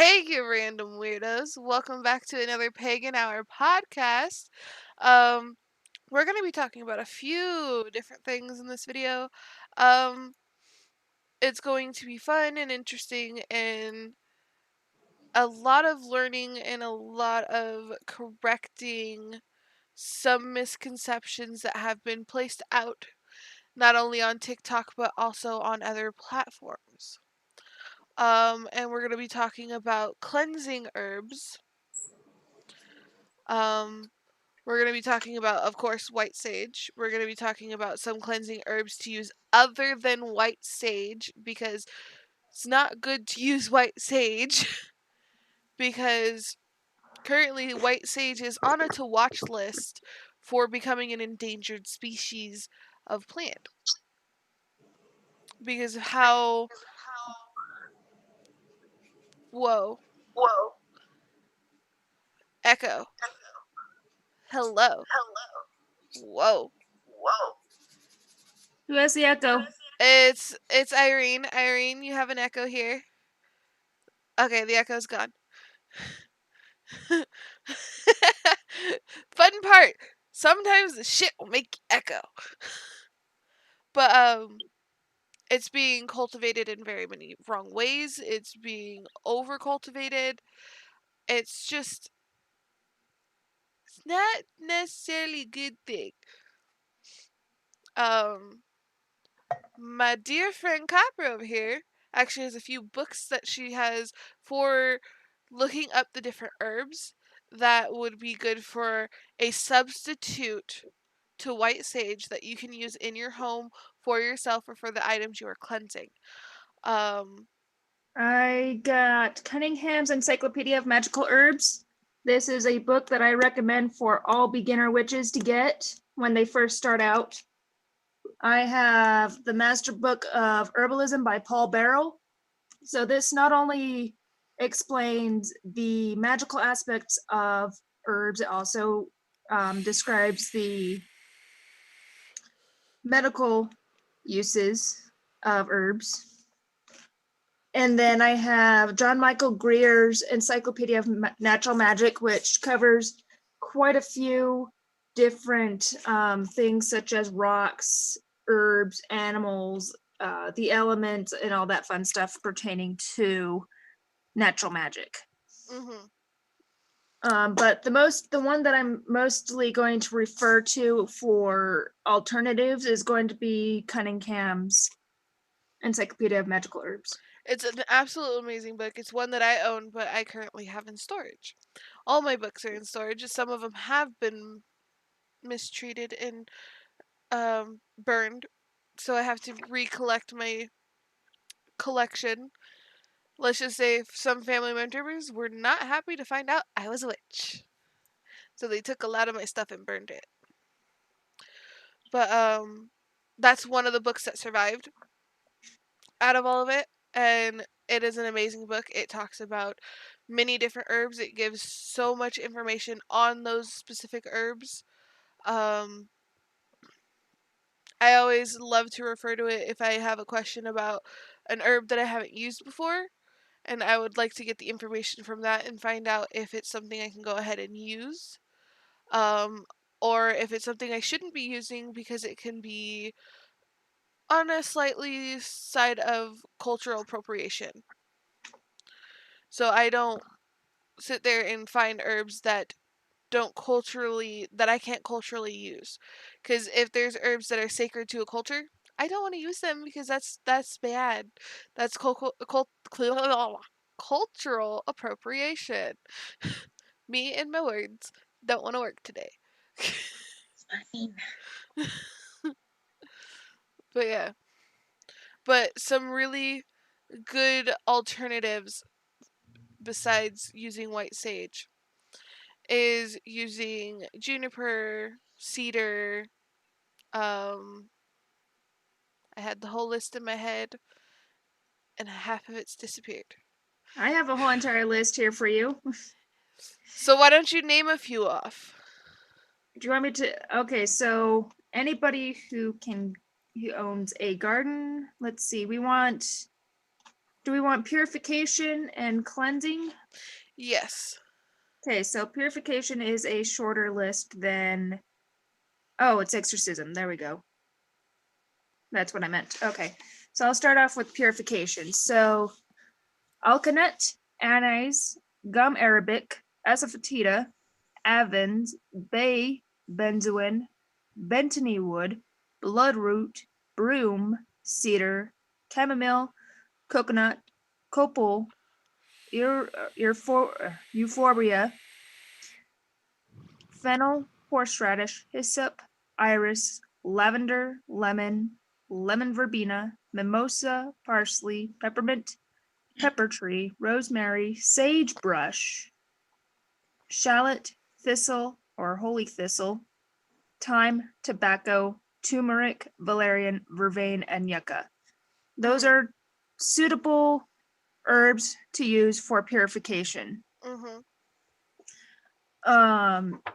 Hey, you random weirdos. Welcome back to another Pagan Hour podcast. Um, we're going to be talking about a few different things in this video. Um, it's going to be fun and interesting and a lot of learning and a lot of correcting some misconceptions that have been placed out not only on TikTok but also on other platforms. And we're going to be talking about cleansing herbs. Um, we're going to be talking about, of course, white sage. We're going to be talking about some cleansing herbs to use other than white sage because it's not good to use white sage because currently white sage is on a to watch list for becoming an endangered species of plant because of how. Whoa. Whoa. Echo. Hello. Whoa. Whoa. Who has the echo? It's Irene. Irene, you have an echo here. Okay, the echo's gone. Fun part. Sometimes the shit will make you echo. But it's being cultivated in very many wrong ways. It's being over cultivated. It's not necessarily a good thing. Um my dear friend Copper over here actually has a few books that she has for looking up the different herbs that would be good for a substitute to white sage that you can use in your home for yourself or for the items you are cleansing. I got Cunningham's Encyclopedia of Magical Herbs. This is a book that I recommend for all beginner witches to get when they first start out. I have the Master Book of Herbalism by Paul Barrow. So this not only explains the magical aspects of herbs, it also describes the medical uses of herbs. And then I have John Michael Greer's Encyclopedia of Natural Magic, which covers quite a few different things such as rocks, herbs, animals, the elements, and all that fun stuff pertaining to natural magic. But the one that I'm mostly going to refer to for alternatives is going to be Cunningham's Encyclopedia of Magical Herbs. It's an absolute amazing book. It's one that I own, but I currently have in storage. All my books are in storage. Some of them have been mistreated and burned, so I have to recollect my collection. Let's just say some family members were not happy to find out I was a witch, so they took a lot of my stuff and burned it. But that's one of the books that survived out of all of it, and it is an amazing book. It talks about many different herbs. It gives so much information on those specific herbs. Um, I always love to refer to it if I have a question about an herb that I haven't used before, and I would like to get the information from that and find out if it's something I can go ahead and use, um, or if it's something I shouldn't be using because it can be on a slightly side of cultural appropriation. So I don't sit there and find herbs that I can't culturally use, because if there's herbs that are sacred to a culture, I don't want to use them because that's bad. That's cultural appropriation. Me and my words don't want to work today. But yeah, but some really good alternatives besides using white sage is using juniper, cedar. Um, I had the whole list in my head, and half of it's disappeared. I have a whole entire list here for you. So why don't you name a few off? Do you want me to? Okay, so anybody who owns a garden. Let's see. We want Do we want purification and cleansing? Yes. Okay, so purification is a shorter list than. Oh, it's exorcism. There we go. That's what I meant. Okay, so I'll start off with purification. So alkanet, anise, gum arabic, asafoetida, avens, bay, benzoin, bentony wood, bloodroot, broom, cedar, chamomile, coconut, copal, euphorbia, fennel, horseradish, hyssop, iris, lavender, lemon verbena, mimosa, parsley, peppermint, pepper tree, rosemary, sagebrush, shallot, thistle or holy thistle, thyme, tobacco, turmeric, valerian, vervain, and yucca. Those Mhm. are suitable herbs to use for purification. Mhm.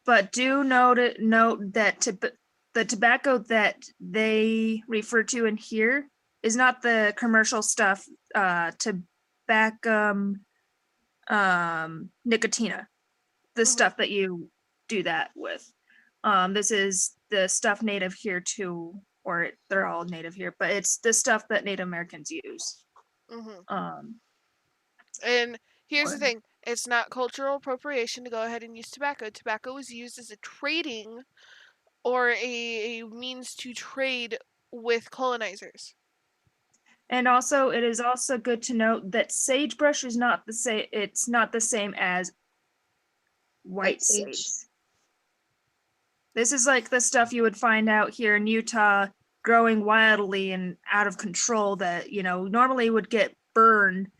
But do note that the tobacco that they refer to in here is not the commercial stuff. Tobacco, nicotina, the Mhm. stuff that you do that with. This is the stuff native here too, or they're all native here, but it's the stuff that Native Americans use. Mhm. Um, And here's the or- thing, it's not cultural appropriation to go ahead and use tobacco. Tobacco was used as a trading or a means to trade with colonizers. and also, it is also good to note that sagebrush is not the same. It's not the same as White white sage. sage. This is like the stuff you would find out here in Utah, growing wildly and out of control. That normally would get burned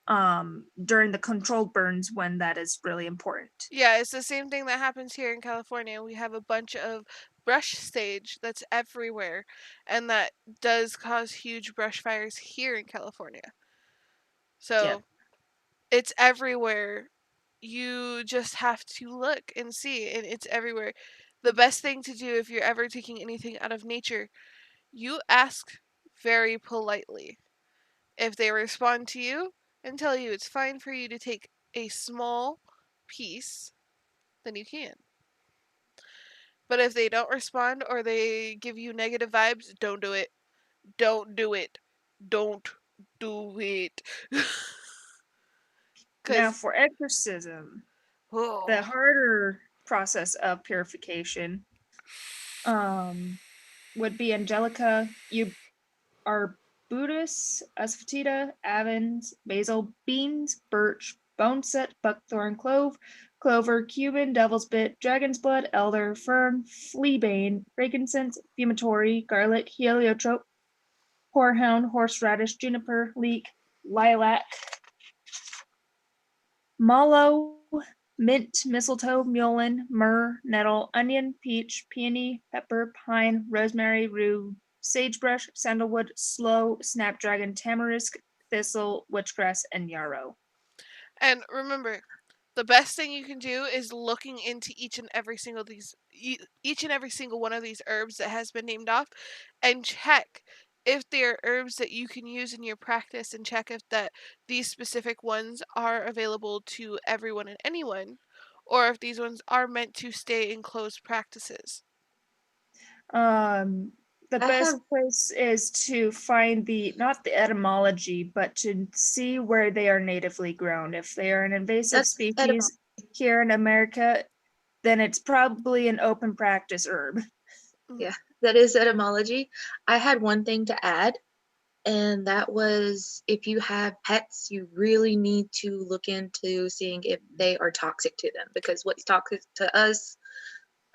during the controlled burns when that is really important. Yeah, it's the same thing that happens here in California. We have a bunch of brush sage that's everywhere, and that does cause huge brush fires here in California. Yep. So it's everywhere. You just have to look and see, and it's everywhere. The best thing to do if you're ever taking anything out of nature, you ask very politely. If they respond to you and tell you it's fine for you to take a small piece, then you can. But if they don't respond or they give you negative vibes, don't do it. Don't do it. Don't do it. Now, Because, for exorcism, the oh, harder process of purification um, would be Angelica, you arbutus, asafoetida, avens, basil, beans, birch, boneset, buckthorn, clover, cumin, devil's bit, dragon's blood, elder, fern, fleabane, frankincense, fumitory, garlic, heliotrope, horehound, horseradish, juniper, leek, lilac, mallow, mint, mistletoe, mullein, myrrh, nettle, onion, peach, peony, pepper, pine, rosemary, rue, sagebrush, sandalwood, sloe, snapdragon, tamarisk, thistle, witchgrass, and yarrow. and remember, the best thing you can do is looking into each and every single one of these herbs that has been named off, and check if they are herbs that you can use in your practice, and check if that these specific ones are available to everyone and anyone, or if these ones are meant to stay in closed practices. Um, the I best have place is to find not the etymology, but to see where they are natively grown. If they are an invasive that's etymology. species here in America, then it's probably an open practice herb. Mhm. Yeah, that is etymology. I had one thing to add, and that was if you have pets, you really need to look into seeing if they are toxic to them because what's toxic to us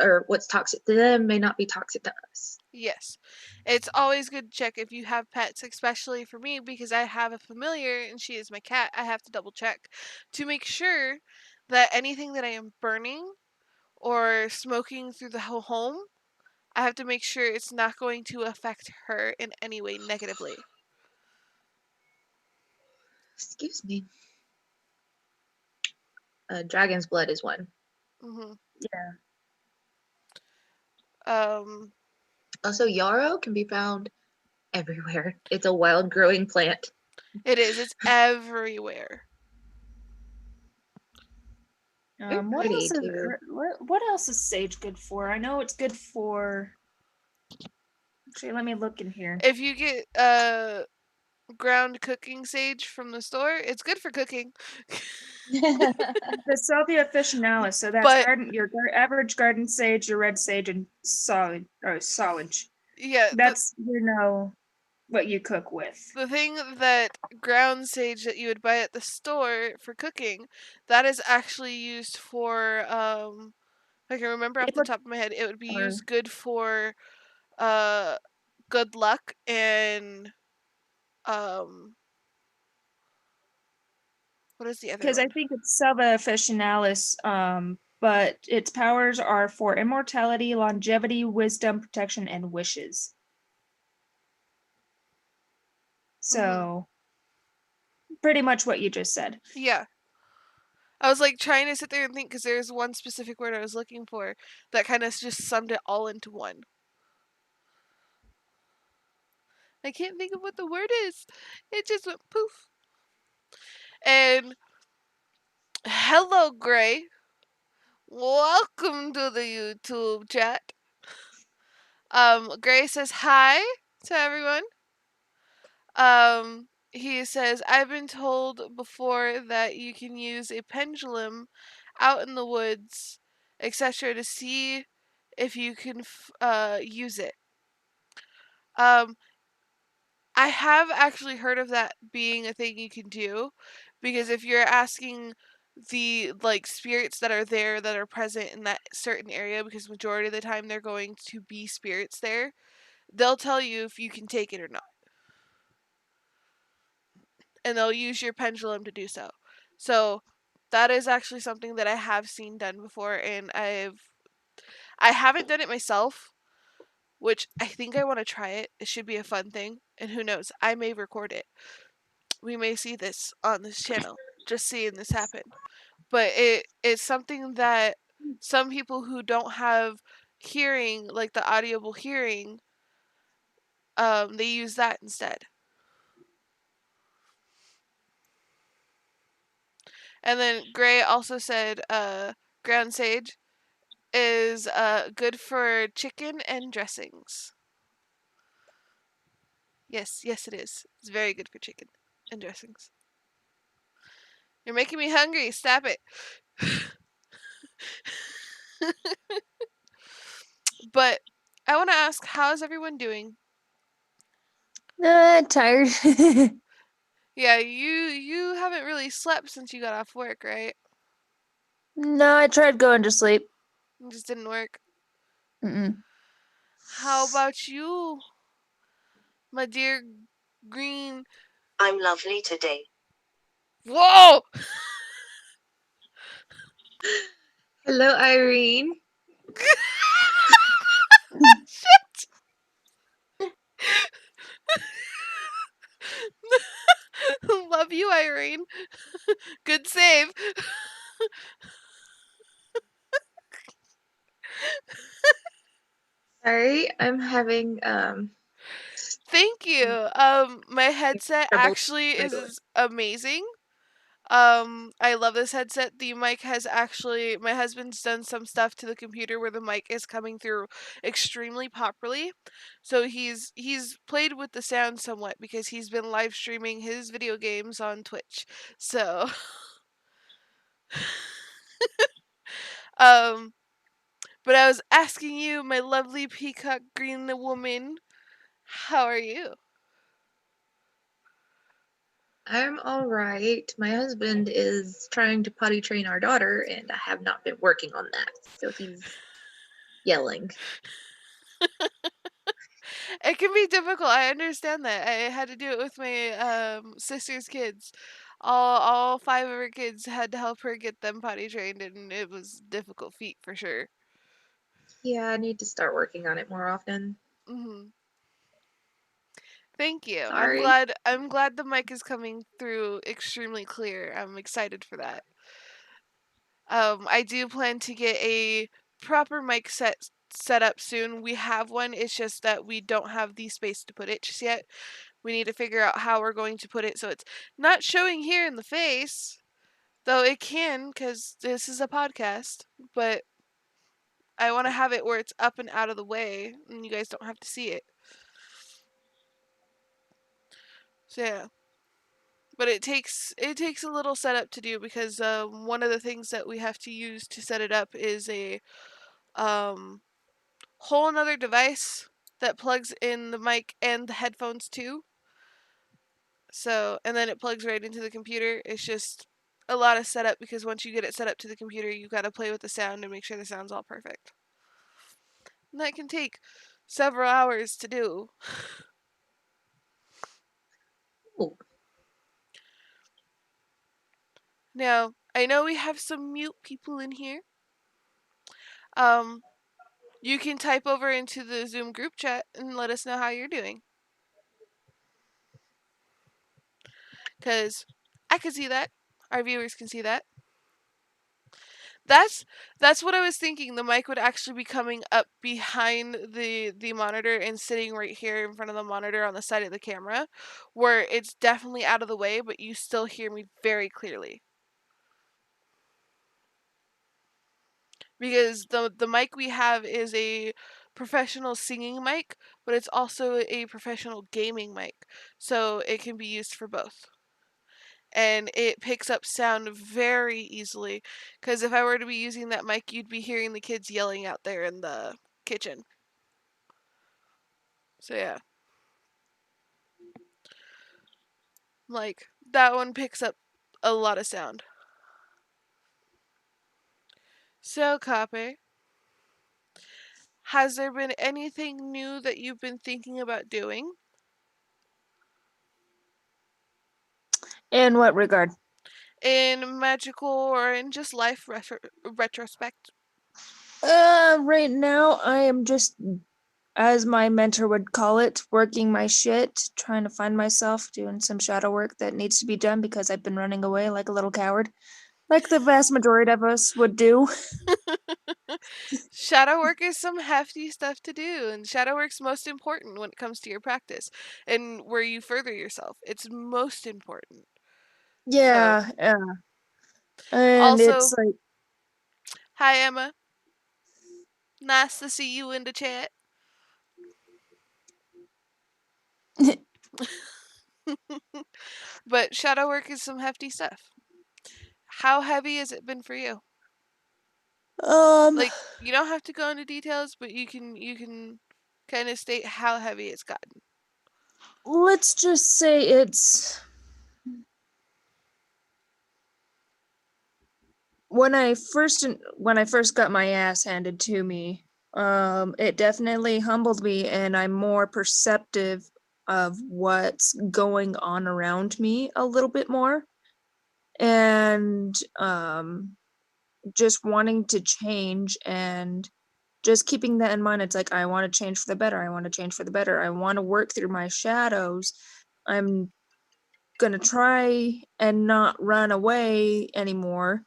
or what's toxic to them may not be toxic to us. Yes. It's always good to check if you have pets, especially for me because I have a familiar and she is my cat. I have to double check to make sure that anything that I am burning or smoking through the whole home, I have to make sure it's not going to affect her in any way negatively. Excuse me. Dragon's blood is one. hmm Yeah. Um, Also, yarrow can be found everywhere. It's a wild growing plant. It is. It's everywhere. They're What pretty else is too. what else is sage good for? I know it's good for. Actually, let me look in here. If you get ground cooking sage from the store, it's good for cooking. The Salvia officinalis. So that's But your average garden sage, your red sage, and solage. yeah, That's what you cook with. the thing that ground sage that you would buy at the store for cooking, that is actually used for I can remember off the top of my head, it would be used good for uh good luck and um what is the other Because I one? think it's Salvia officinalis, but its powers are for immortality, longevity, wisdom, protection, and wishes. So pretty much what you just said. Yeah. I was like trying to sit there and think because there's one specific word I was looking for that kind of just summed it all into one. I can't think of what the word is. It just went poof. And hello, Gray. Welcome to the YouTube chat. Gray says hi to everyone. He says, I've been told before that you can use a pendulum out in the woods, etc., to see if you can use it. Um, I have actually heard of that being a thing you can do, because if you're asking the like spirits that are there that are present in that certain area, because majority of the time they're going to be spirits there, they'll tell you if you can take it or not, and they'll use your pendulum to do so. So that is actually something that I have seen done before, and I haven't done it myself, which I think I want to try it. It should be a fun thing, and who knows, I may record it. We may see this on this channel, just seeing this happen. But it's something that some people who don't have hearing, like the audible hearing, they use that instead. And then Gray also said ground sage is good for chicken and dressings. Yes, yes, it is. It's very good for chicken and dressings. You're making me hungry. Stop it. But I want to ask, how's everyone doing? Tired. Yeah, you haven't really slept since you got off work, right? No, I tried going to sleep. It just didn't work. Mm-mm. How about you, my dear green? I'm lovely today. Whoa! Hello, Irene. Shit! Love you, Irene. Good save. Sorry, I'm having Thank you. My headset trouble actually with my door. is amazing. I love this headset. The mic has actually, my husband's done some stuff to the computer where the mic is coming through extremely properly. So he's played with the sound somewhat because he's been live streaming his video games on Twitch. So um but I was asking you, my lovely peacock green woman, how are you? I'm all right. My husband is trying to potty train our daughter, and I have not been working on that, so he's yelling. It can be difficult. I understand that. I had to do it with my sister's kids. All five of her kids had to help her get them potty trained, and it was a difficult feat for sure. Yeah, I need to start working on it more often. Hmm. Thank you. I'm Sorry. glad. I'm glad the mic is coming through extremely clear. I'm excited for that. I do plan to get a proper mic set up soon. We have one. It's just that we don't have the space to put it just yet. We need to figure out how we're going to put it so it's not showing here in the face, though it can because this is a podcast, but I want to have it where it's up and out of the way and you guys don't have to see it. So yeah. But it takes a little setup to do because one of the things that we have to use to set it up is a um, whole another device that plugs in the mic and the headphones too. So, and then it plugs right into the computer. It's just a lot of setup because once you get it set up to the computer, you got to play with the sound and make sure the sound's all perfect. And that can take several hours to do. Ooh. Now, I know we have some mute people in here. Um, you can type over into the Zoom group chat and let us know how you're doing. Because I can see that. Our viewers can see that. That's what I was thinking. The mic would actually be coming up behind the monitor and sitting right here in front of the monitor on the side of the camera, where it's definitely out of the way, but you still hear me very clearly. Because the mic we have is a professional singing mic, but it's also a professional gaming mic, so it can be used for both. And it picks up sound very easily. Because if I were to be using that mic, you'd be hearing the kids yelling out there in the kitchen. So yeah. Like, that one picks up a lot of sound. So, Copy, has there been anything new that you've been thinking about doing? In what regard? In magical or in just life retrospect? Right now I am just, as my mentor would call it, working my shit, trying to find myself, doing some shadow work that needs to be done because I've been running away like a little coward, like the vast majority of us would do. Shadow work is some hefty stuff to do, and shadow work's most important when it comes to your practice and where you further yourself. It's most important. So, Yeah, yeah. And also, it's like, hi Emma. Nice to see you in the chat. But shadow work is some hefty stuff. How heavy has it been for you? um, Like, you don't have to go into details, but you can kind of state how heavy it's gotten. let's just say it's when I first got my ass handed to me, it definitely humbled me, and I'm more perceptive of what's going on around me a little bit more, and just wanting to change and just keeping that in mind. It's like I want to change for the better. I want to change for the better. I want to work through my shadows. I'm gonna try and not run away anymore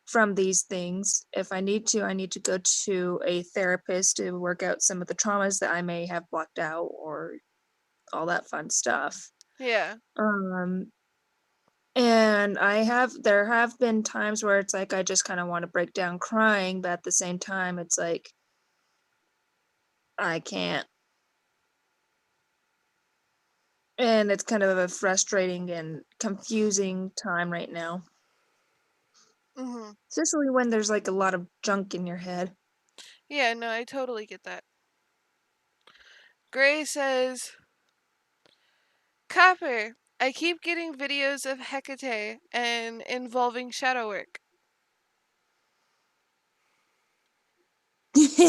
from these things. If I need to, I need to go to a therapist to work out some of the traumas that I may have blocked out or all that fun stuff. Yeah. Um and there have been times where it's like I just kind of want to break down crying, but at the same time it's like I can't. And it's kind of a frustrating and confusing time right now. Mhm. Especially when there's like a lot of junk in your head. Yeah, no, I totally get that. Gray says, Copper, I keep getting videos of Hecate and involving shadow work. She's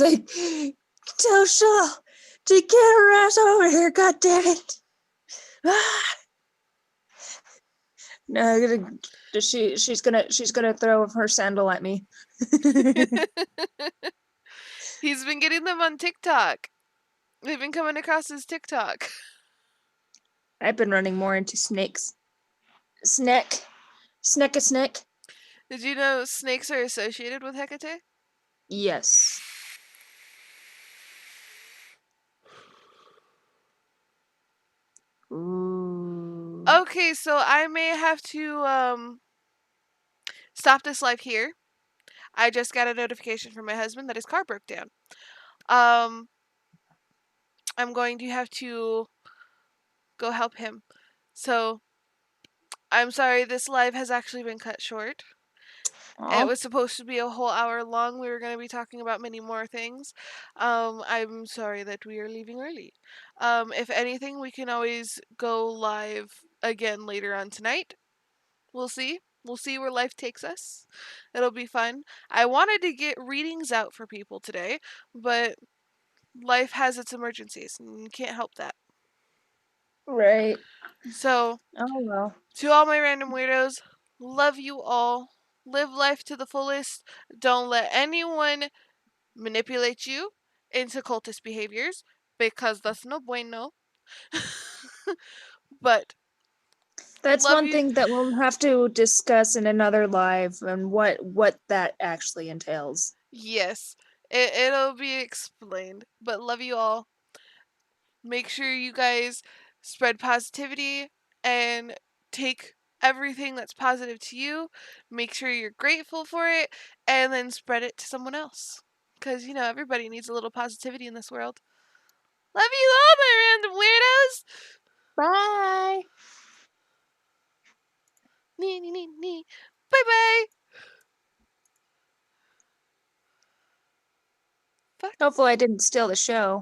like, tell Shaw to get her ass over here, god damn it. No, she's gonna throw her sandal at me. He's been getting them on TikTok. They've been coming across his TikTok. I've been running more into snakes. Snack. Snack a snack. Did you know snakes are associated with Hecate? Yes. Okay, so I may have to stop this live here. I just got a notification from my husband that his car broke down. Um, I'm going to have to go help him. So I'm sorry this live has actually been cut short. It Aw. was supposed to be a whole hour long. We were going to be talking about many more things. I'm sorry that we are leaving early. If anything, we can always go live again later on tonight. We'll see. We'll see where life takes us. It'll be fun. I wanted to get readings out for people today, but life has its emergencies and you can't help that. Right. So, Oh well. to all my random weirdos, love you all. Live life to the fullest. Don't let anyone manipulate you into cultist behaviors because that's no bueno. But That's love one you. thing that we'll have to discuss in another live and what that actually entails. Yes, it'll be explained. But love you all. Make sure you guys spread positivity and take everything that's positive to you. Make sure you're grateful for it and then spread it to someone else. Because, everybody needs a little positivity in this world. Love you all, my random weirdos! Bye. Nee, nee, nee, nee. Bye bye! Fuck. Hopefully I didn't steal the show.